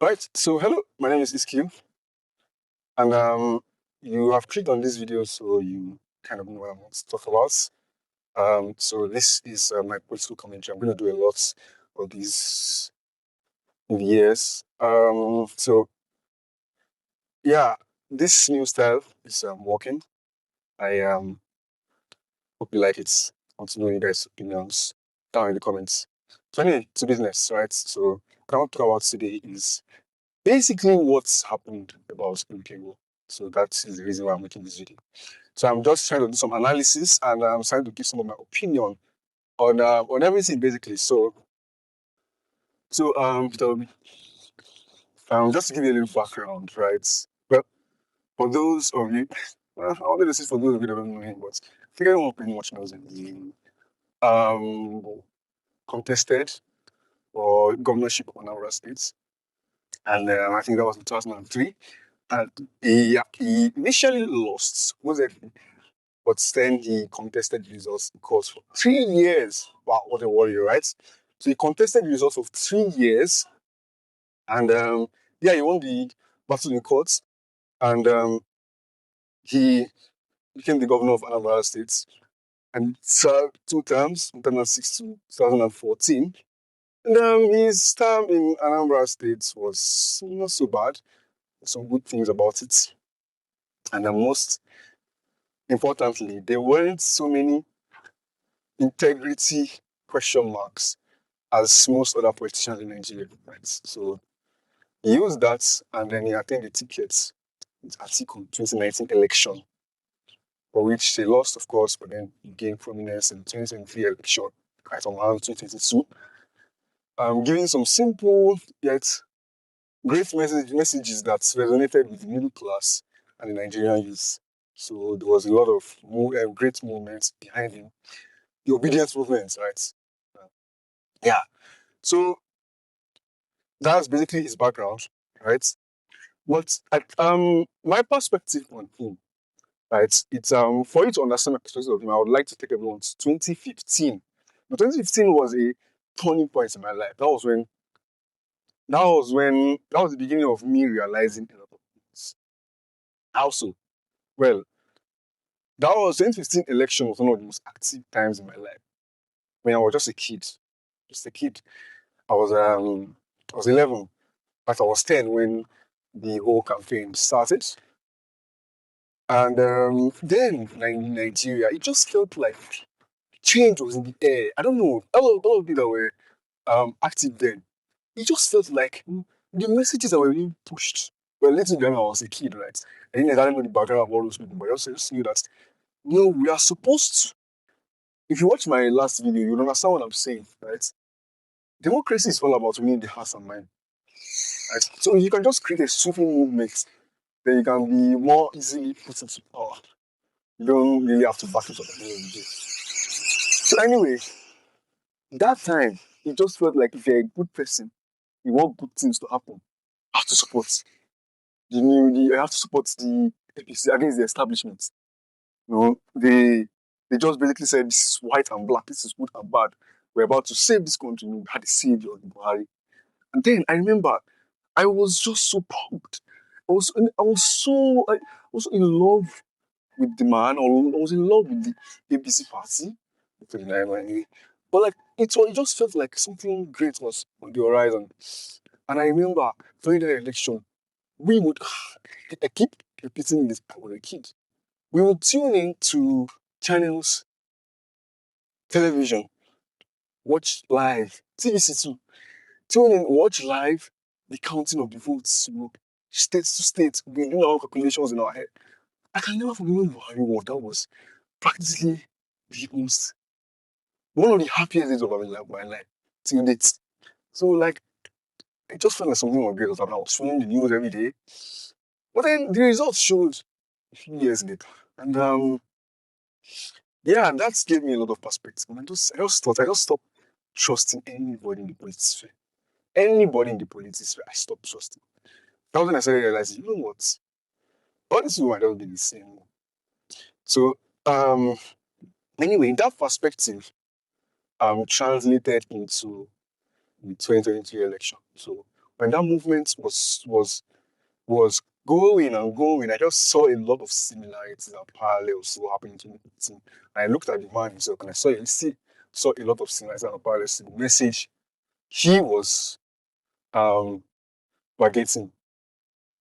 Right, so hello, my name is Iskeel, and you have clicked on this video, so you kind of know what I want to talk about. So this is my political commentary. I'm going to do a lot of these years. So yeah, this new style is working. I hope you like it. I want to know your guys' opinions down in the comments. So anyway, to business, right? So what I want to talk about today is basically what's happened about MPO. So that is the reason why I'm making this video. So I'm just trying to do some analysis and I'm trying to give some of my opinion on everything basically. Just to give you a little background, right? Well, for those of you, I wanted to say for those of you that don't know him, but I think everyone pretty much knows him. He contested for governorship of Anambra State, and I think that was in 2003. And he initially lost, mostly, but then he contested the results because for 3 years, wow, what a warrior, right? So he contested the results of 3 years, and he won the battle in courts, and he became the governor of Anambra State, and served 2 terms, 2006 to 2014. And his term in Anambra State was not so bad. Some good things about it, and most importantly, there weren't so many integrity question marks as most other politicians in Nigeria, right? So he used that and then he attained the tickets with Atiku 2019 election, for which he lost, of course, but then he gained prominence in 2023 election, right around 2022. Giving some simple yet great messages that resonated with the middle class and the Nigerian youth. So there was a lot of great movements behind him. The Obidient movement, right? Yeah. So that's basically his background, right? What my perspective on him, right? It's for you to understand my perspective of him, I would like to take everyone to 2015. But 2015 was a turning point in my life. That was the beginning of me realizing a lot of things. Also, well, that was 2015 election was one of the most active times in my life. When I was just a kid. Just a kid. I was 11, but I was 10 when the whole campaign started. And then in Nigeria, it just felt like change was in the air. I don't know. All of people that were active then, it just felt like the messages that were being pushed. Well, let's remember I was a kid, right? I didn't exactly know the background of all those people, but I just knew that we are supposed to. If you watch my last video, you'll understand what I'm saying, right? Democracy is all about winning the hearts and mind. Right? So you can just create a sweeping movement, then you can be more easily put into power. You don't really have to back it up at the end of the day. So anyway, that time, it just felt like if you're a good person, you want good things to happen, you have to support you have to support the APC against the establishment. They just basically said this is white and black, this is good and bad. We're about to save this country. We had a savior in Buhari. And then I remember I was just so pumped. I was so in love with the man, or I was in love with the APC party. Anyway. But like it just felt like something great was on the horizon. And I remember during the election, we would I keep repeating this when a kid. We would tune in to channels, television, watch live, TVC2, tune in, watch live the counting of the votes, state to state, we do our calculations in our head. I can never forget when Buhari won. That was practically the most one of the happiest days of my life till date. So like it just felt like something was great was happening. I was following the news every day. But then the results showed a few years later. And that gave me a lot of perspective. And I just stopped trusting anybody in the politics sphere. Anybody in the politics sphere, I stopped trusting. That was when I started realizing, you know what? All these people might not be the same. So anyway, that perspective translated into the 2023 election. So when that movement was going and going, I just saw a lot of similarities and parallels to what happened in 2015. I looked at the man himself and I saw a lot of similarities and parallels to the message he was getting,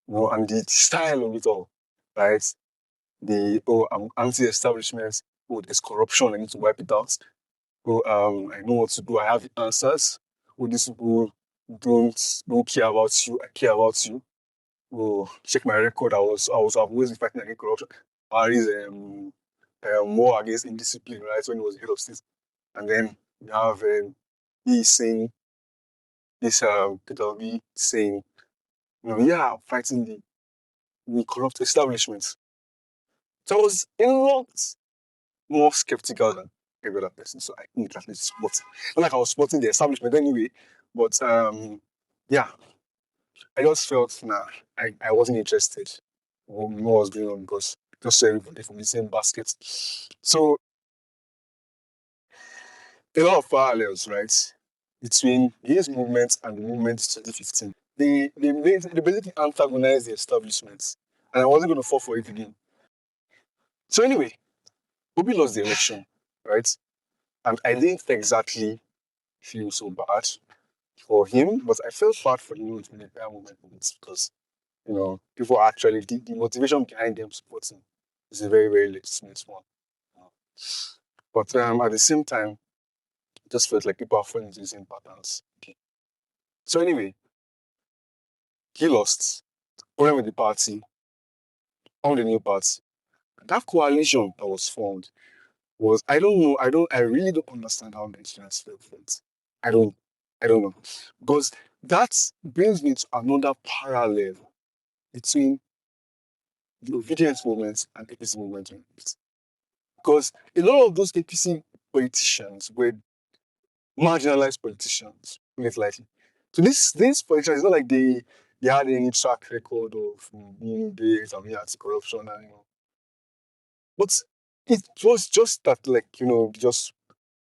and the style of it all, right? I'm anti-establishment. Oh, there's corruption. I need to wipe it out. Oh, I know what to do. I have the answers. Oh, these people don't care about you. I care about you. Oh, check my record. I've always been fighting against corruption. Paris war against indiscipline, right? When he was head of state, and then you have he saying this Peter Obi saying, yeah, fighting the corrupt establishment. So I was a lot more skeptical than every other person. So I think at least spot. Not like I was spotting the establishment anyway, but yeah, I just felt I wasn't interested in what was going on because just saw everybody from the same basket. So a lot of parallels, right, between his movement and the movement 2015. They basically antagonized the establishment, and I wasn't going to fall for it again. So anyway, Obi lost the election, right? And I didn't exactly feel so bad for him, but I felt bad for him in the entire movement because, people actually, the motivation behind them supporting is a very, very legitimate one. But at the same time, it just felt like people are falling into the same patterns. Okay. So anyway, he lost. Went with the party, on the new party. That coalition that was formed was, I don't know, I really don't understand how Nigerians felt for it. I don't, I don't know. Because that brings me to another parallel between the obedience movement and APC movement. Because a lot of those APC politicians were marginalized politicians, put it lightly. So these politicians, it's not like they had any track record of being based on anti-corruption and but it was just that just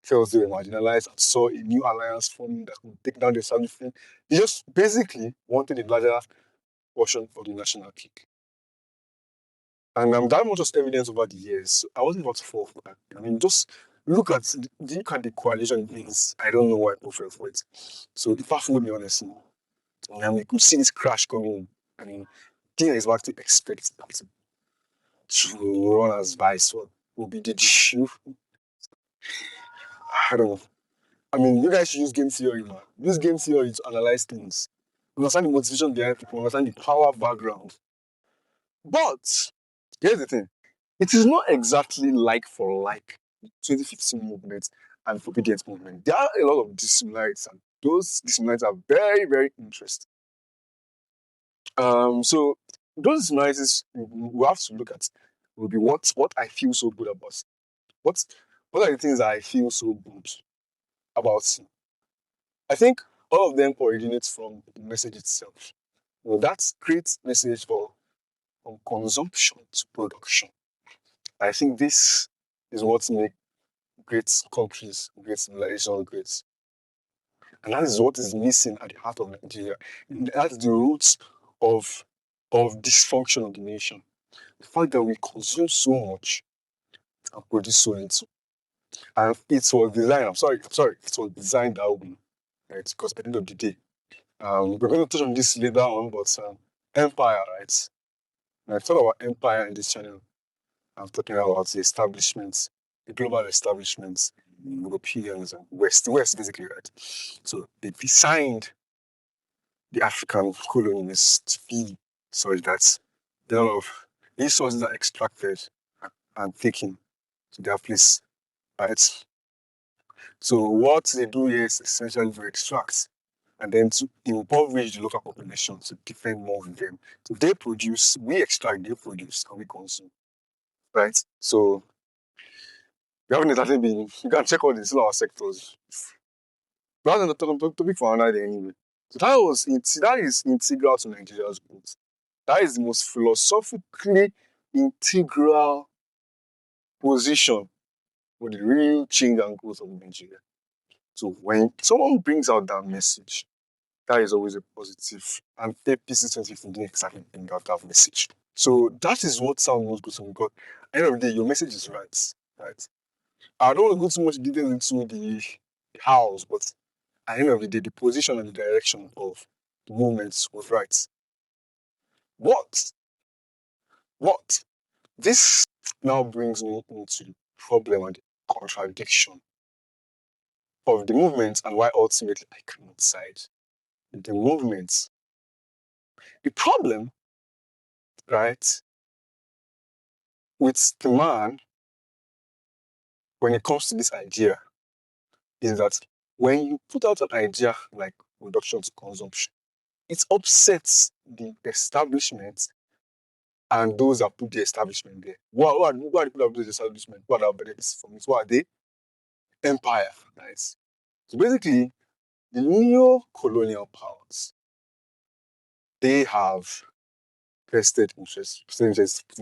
felt they were marginalized and saw a new alliance forming that would take down the establishment. They just basically wanted a larger portion of the national cake. And that was just evidence over the years. So I wasn't about to fall for that. I mean, just look at the coalition things. I don't know why people fell for it. So if I fooled me honestly, and we could see this crash coming. I mean, didn't exactly expect that to run as vice or Obi did issue. I don't know. I mean, you guys should use game theory, man. Use game theory to analyze things. Understand the motivation behind people, understand the power background. But here's the thing. It is not exactly like for like 2015 movement and Obidient movement. There are a lot of dissimilarities, and those dissimilarities are very, very interesting. So those similarities we have to look at will be what I feel so good about. What what are the things that I feel so good about? I think all of them originate from the message itself. That great message from consumption to production. I think this is what makes great countries, great civilizations great. And that is what is missing at the heart of Nigeria. That's the roots of dysfunction of the nation. The fact that we consume so much and produce so little. And it was designed, it was designed that way. Right? Because at the end of the day, we're going to touch on this later on, but empire, right? When I talk about empire in this channel, I'm talking about the establishments, the global establishments, Europeans and West basically, right? So they designed the African colonies to be such that a lot of resources are extracted and taken to their place, right? So what they do here is essentially to extract and then to impoverish the local population to depend more on them. So they produce, we extract, they produce, and we consume, right? So we haven't exactly been, you can check all these our sectors. Rather than the topic for another day anyway. So that is integral to Nigeria's growth. That is the most philosophically integral position for the real change and growth of Nigeria. So when someone brings out that message, that is always a positive. And APC 2015 didn't exactly bring out that message. So that is what sounds most good to me, because at the end of the day, your message is right. Right. I don't want to go too much detail into the hows, but at the end of the day, the position and the direction of the movements was right. What? What? This now brings me into the problem and the contradiction of the movement and why ultimately I cannot side with the movement. The problem, right, with the man when it comes to this idea is that when you put out an idea like reduction to consumption, it upsets the establishment and those that put the establishment there. Who are the people that put the establishment? What are the benefits from it? What are they? Empire, right? So basically, the neo-colonial powers, they have vested interest,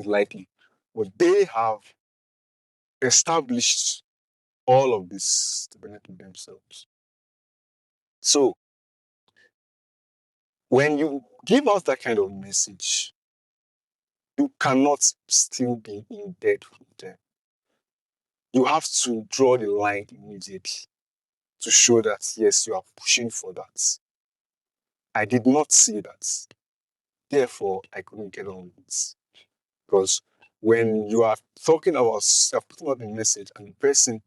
lightly, but they have established all of this to benefit themselves. So when you give out that kind of message, you cannot still be in debt with them. You have to draw the line immediately to show that, yes, you are pushing for that. I did not see that. Therefore, I couldn't get on with it. Because when you are talking about putting out a message and the person,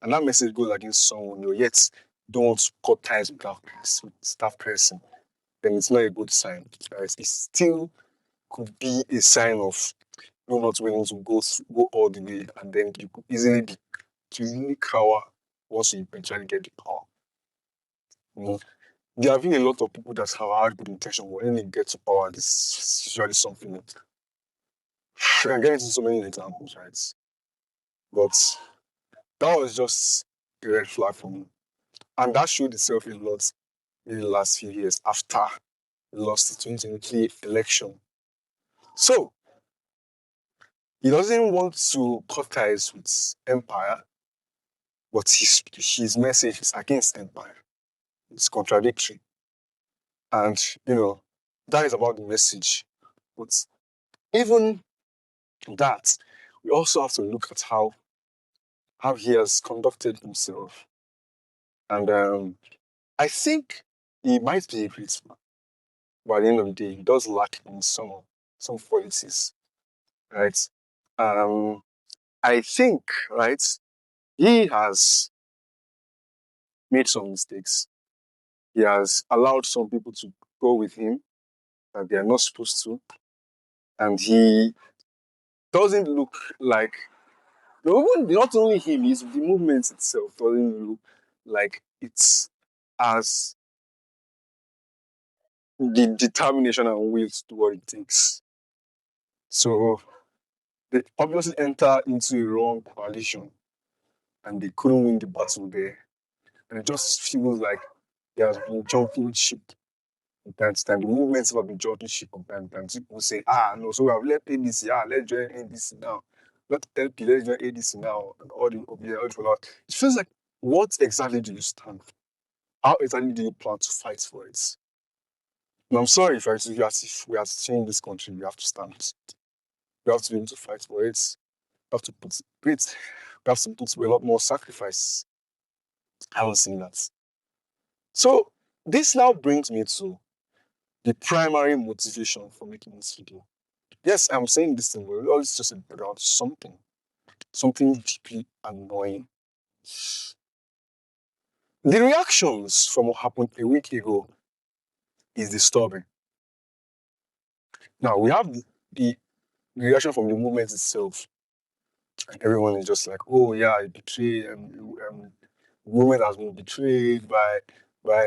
and that message goes against someone, you yet don't want to cut ties with that person, then it's not a good sign. Right? It still could be a sign of you not willing to go all the way, and then you could easily cower once you eventually get the power. You know? There have been a lot of people that have had good intention, but when they get to power, this is usually something that I'm getting into so many examples, right? But that was just a red flag for me. And that showed itself a lot in the last few years after he lost the 2023 election. So he doesn't want to cut ties with Empire, but his message is against Empire. It's contradictory. And, that is about the message. But even that, we also have to look at how he has conducted himself. And I think he might be a great man, but at the end of the day, he does lack in some qualities, right? I think, right, he has made some mistakes. He has allowed some people to go with him that they are not supposed to, and he doesn't look like not only him, the movement itself doesn't look like it's as the determination and will to do what it takes. So they obviously enter into a wrong coalition and they couldn't win the battle there. And it just feels like there has been jumping ship from time to time. The movements have been jumping ship from time to time. People say, no, so we have left NDC, let's join NDC now. Not LP, let's join ADC now. And all the Obidient, all the fallout. It feels like, what exactly do you stand for? How exactly do you plan to fight for it? And I'm sorry if we are seeing this country, we have to stand. We have to be able to fight for it. We have to put a lot more sacrifice. I haven't seen that. So this now brings me to the primary motivation for making this video. Yes, I'm saying this thing, but it's just about something deeply annoying. The reactions from what happened a week ago is disturbing. Now we have the reaction from the movement itself. And everyone is just like, oh yeah, women has been betrayed by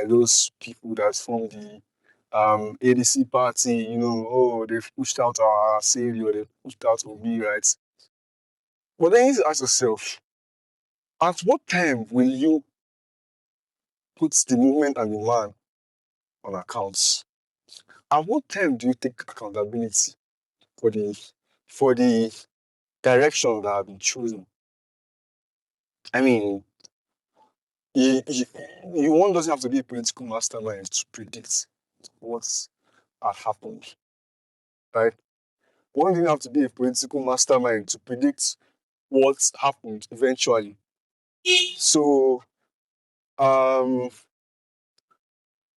those people that formed the ADC party, they've pushed out our savior, they've pushed out Obi, right? But then you ask yourself, at what time will you put the movement and the man on accounts? At what time do you take accountability for the direction that have been chosen? I mean, one doesn't have to be a political mastermind to predict what's happened, right? One didn't have to be a political mastermind to predict what's happened eventually. So, um,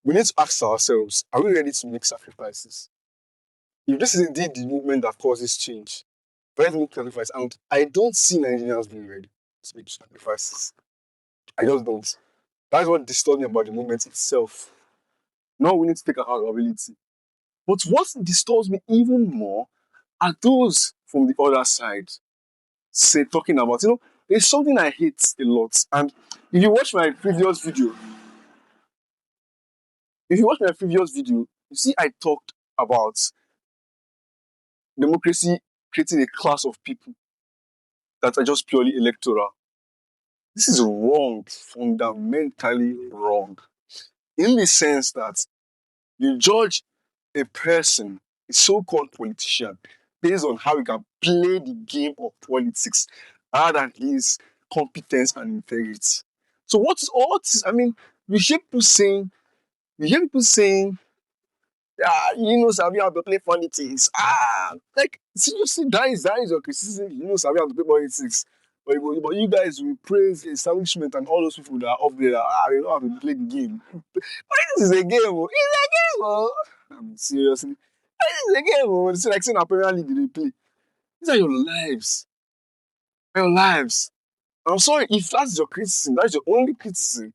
we need to ask ourselves: are we ready to make sacrifices? If this is indeed the movement that causes change, we're ready to make sacrifices, and I don't see Nigerians being ready to make sacrifices. I just don't. That's what disturbs me about the movement itself. Not willing to take accountability. But what disturbs me even more are those from the other side talking about, there's something I hate a lot. And if you watch my previous video, you see I talked about democracy creating a class of people that are just purely electoral. This is wrong, fundamentally wrong. In the sense that you judge a person, a so-called politician, based on how he can play the game of politics rather than his competence and integrity. So I mean, you hear people saying, Sabi how to play politics. Like, seriously, that is your criticism. Sabi how to play politics. But you guys will praise the establishment and all those people that are up there that they know how to play the game. This is a game, oh. It's a game, oh. Seriously. This is a game, oh. It's like saying a Premier League they play. These are your lives. Your lives. I'm sorry, if that's your criticism, that's your only criticism,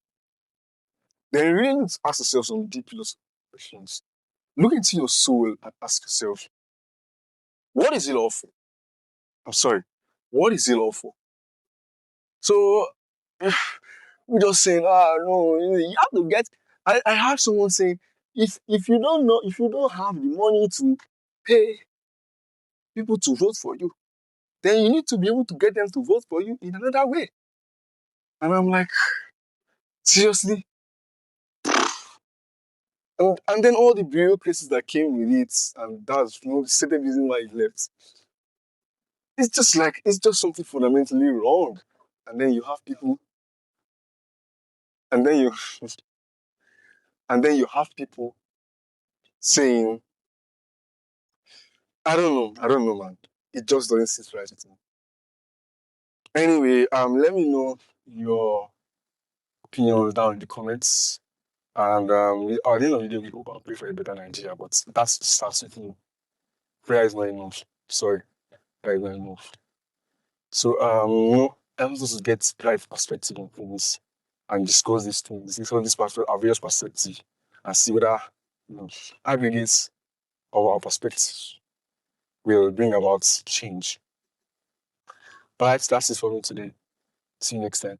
then you really need to ask yourself some deep philosophical questions. Look into your soul and ask yourself, what is it all for? I'm sorry, what is it all for? So, we're just saying, no, you have to get. I heard someone saying, if you don't know, if you don't have the money to pay people to vote for you, then you need to be able to get them to vote for you in another way. And I'm like, seriously? And then all the bureaucracies that came with it, and that's the second reason why it left. It's just something fundamentally wrong. And then you have people, and then you, have people saying, I don't know, man. It just doesn't sit right with me. Anyway, let me know your opinions down in the comments. And at the end of the day, we hope I'll pray for a better Nigeria. But that starts with me. Prayer is not enough. Sorry, prayer is not enough. So I'm supposed to get life perspective on things and discuss these things, discuss this various perspectives, and see whether aggregates of our perspectives will bring about change. But that's it for me today. See you next time.